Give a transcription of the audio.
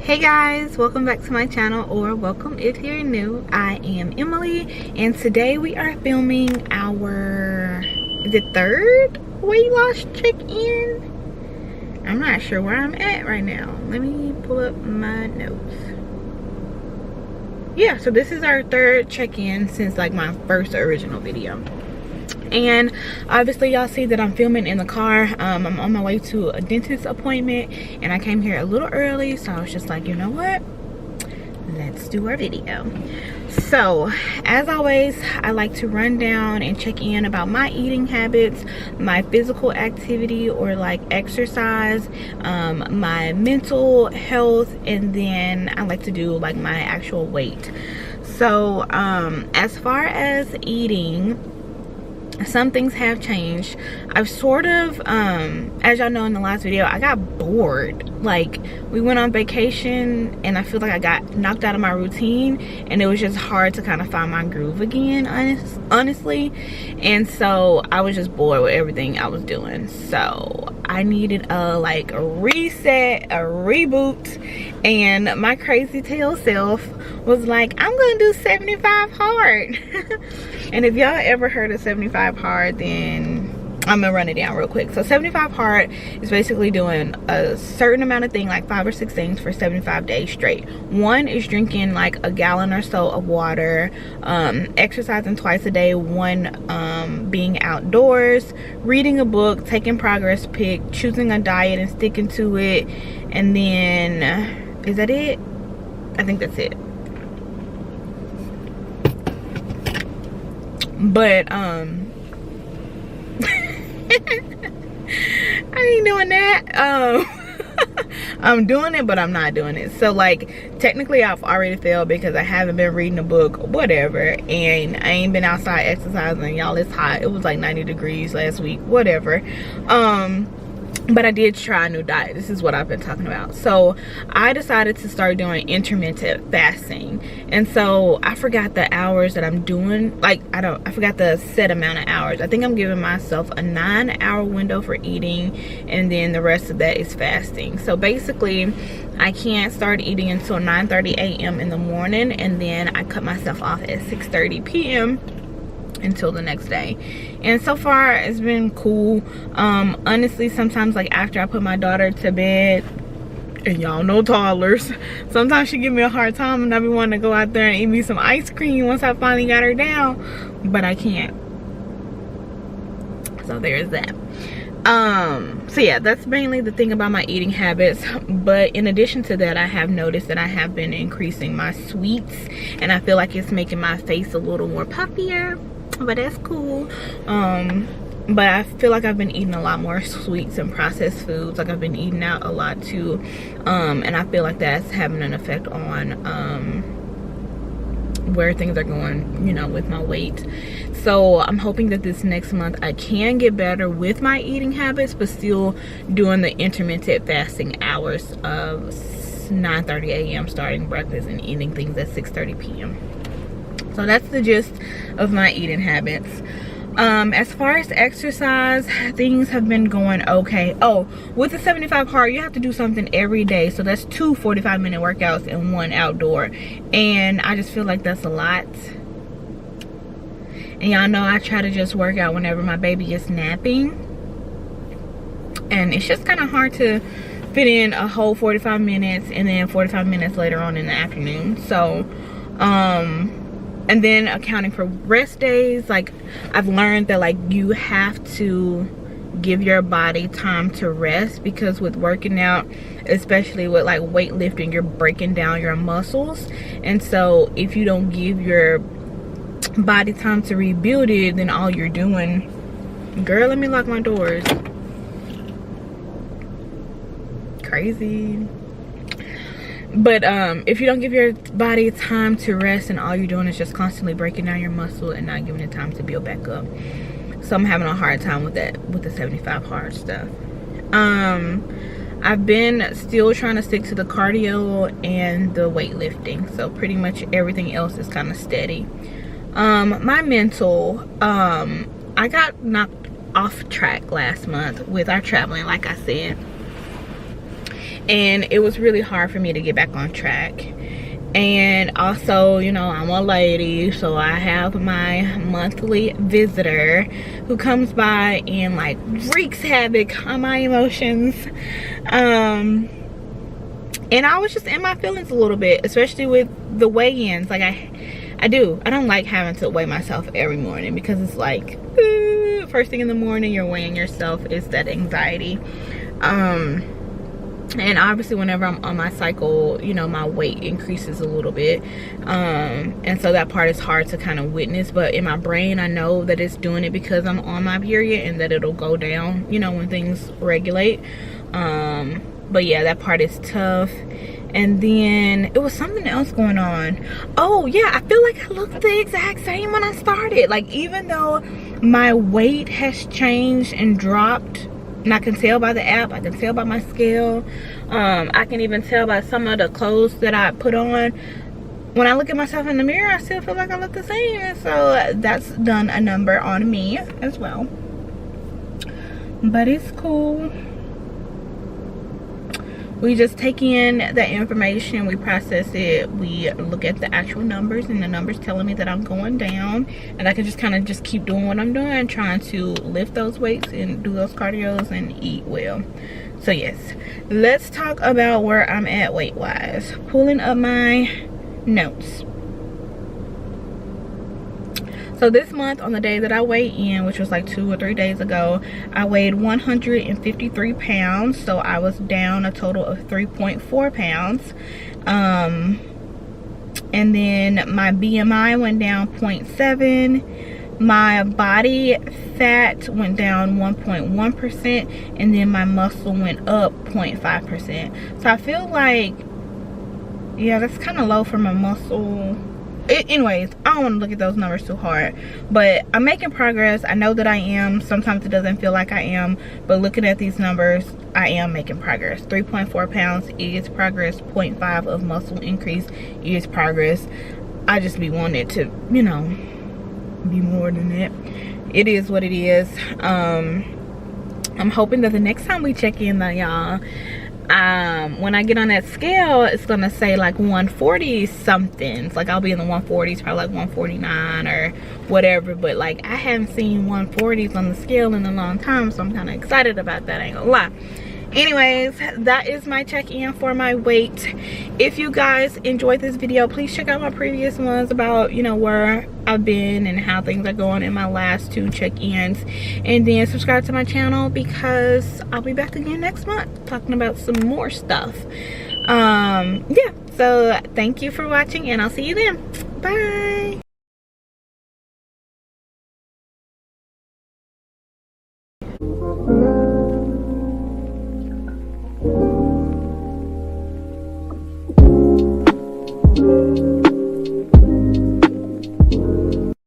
Hey guys, welcome back to my channel, or welcome if you're new. I am Emily, and today we are filming our, is it third weight loss check-in? I'm not sure where I'm at right now. Let me pull up my notes. Yeah, so this is our third check-in since like my first original video. And obviously y'all see that I'm filming in the car. I'm on my way to a dentist appointment, and I came here a little early, so I was just like, you know what, let's do our video. So as always, I like to run down and check in about my eating habits, my physical activity or like exercise, my mental health, and then I like to do like my actual weight. So as far as eating, some things have changed. I've sort of, as y'all know in the last video, I got bored. Like, we went on vacation and I feel like I got knocked out of my routine, and it was just hard to kind of find my groove again, honestly. And so I was just bored with everything I was doing. So I needed a reset, a reboot, and my crazy tail self was like, I'm gonna do 75 hard. And if y'all ever heard of 75 hard, then I'm gonna run it down real quick. So 75 hard is basically doing a certain amount of things, like 5 or 6 things for 75 days straight. One is drinking like a gallon or so of water, exercising twice a day, one being outdoors, reading a book, taking progress pic, choosing a diet and sticking to it, and then is that it? I think that's it. But I ain't doing that. I'm doing it, but I'm not doing it. So like technically I've already failed because I haven't been reading a book, whatever, and I ain't been outside exercising. Y'all, it's hot. It was like 90 degrees last week, whatever. But I did try a new diet. This is what I've been talking about. So I decided to start doing intermittent fasting. And so I forgot the hours that I'm doing. Like, I forgot the set amount of hours. I think I'm giving myself a 9-hour window for eating, and then the rest of that is fasting. So basically, I can't start eating until 9:30 a.m. in the morning, and then I cut myself off at 6:30 p.m. until the next day. And so far it's been cool. Honestly, sometimes like after I put my daughter to bed, and y'all know toddlers, sometimes she give me a hard time, and I be wanting to go out there and eat me some ice cream once I finally got her down, but I can't. So there's that. So yeah, that's mainly the thing about my eating habits. But in addition to that, I have noticed that I have been increasing my sweets, and I feel like it's making my face a little more puffier, but that's cool. But I feel like I've been eating a lot more sweets and processed foods. Like, I've been eating out a lot too, and I feel like that's having an effect on where things are going, you know, with my weight. So I'm hoping that this next month I can get better with my eating habits, but still doing the intermittent fasting hours of 9:30 a.m. starting breakfast and eating things at 6:30 p.m. So that's the gist of my eating habits. As far as exercise, things have been going okay. Oh, with the 75 hard, you have to do something every day. So that's 2 45-minute workouts and 1 outdoor. And I just feel like that's a lot. And y'all know I try to just work out whenever my baby is napping. And it's just kind of hard to fit in a whole 45 minutes and then 45 minutes later on in the afternoon. So, and then accounting for rest days, like I've learned that like you have to give your body time to rest, because with working out, especially with like weightlifting, you're breaking down your muscles. And so if you don't give your body time to rebuild it, then all you're doing, girl, let me lock my doors. Crazy. But if you don't give your body time to rest, and all you're doing is just constantly breaking down your muscle and not giving it time to build back up. So I'm having a hard time with that, with the 75 hard stuff. I've been still trying to stick to the cardio and the weightlifting, so pretty much everything else is kind of steady. My mental, I got knocked off track last month with our traveling, like I said. and it was really hard for me to get back on track. And also, you know, I'm a lady, so I have my monthly visitor who comes by and like wreaks havoc on my emotions. And I was just in my feelings a little bit, especially with the weigh-ins. Like I don't like having to weigh myself every morning, because it's like first thing in the morning you're weighing yourself. Is that anxiety. And obviously whenever I'm on my cycle, you know, my weight increases a little bit, and so that part is hard to kind of witness, but in my brain I know that it's doing it because I'm on my period, and that it'll go down, you know, when things regulate. But yeah, that part is tough. And then it was something else going on. Oh yeah, I feel like I looked the exact same when I started. Like, even though my weight has changed and dropped, and I can tell by the app, I can tell by my scale, I can even tell by some of the clothes that I put on. When I look at myself in the mirror, I still feel like I look the same. And so that's done a number on me as well. But it's cool. We just take in the information, we process it, we look at the actual numbers, and the numbers telling me that I'm going down, and I can just kind of just keep doing what I'm doing, trying to lift those weights and do those cardios and eat well. So yes, let's talk about where I'm at weight wise. Pulling up my notes. So this month, on the day that I weighed in, which was like 2 or 3 days ago, I weighed 153 pounds. So I was down a total of 3.4 pounds. And then my BMI went down 0.7. My body fat went down 1.1%. And then my muscle went up 0.5%. So I feel like, yeah, that's kind of low for my muscle. Anyways, I don't want to look at those numbers too hard, but I'm making progress. I know that I am. Sometimes it doesn't feel like I am, but looking at these numbers, I am making progress. 3.4 pounds is progress. 0.5 of muscle increase is progress. I just be wanting it to, you know, be more than that. It is what it is. I'm hoping that the next time we check in, y'all, when I get on that scale, it's gonna say like 140 something. Like I'll be in the 140s, probably like 149 or whatever. But like, I haven't seen 140s on the scale in a long time, so I'm kind of excited about that, I ain't gonna lie. Anyways, that is my check-in for my weight. If you guys enjoyed this video, please check out my previous ones about, you know, where I've been and how things are going in my last 2 check-ins. And then subscribe to my channel, because I'll be back again next month talking about some more stuff. Yeah, so thank you for watching, and I'll see you then. Bye.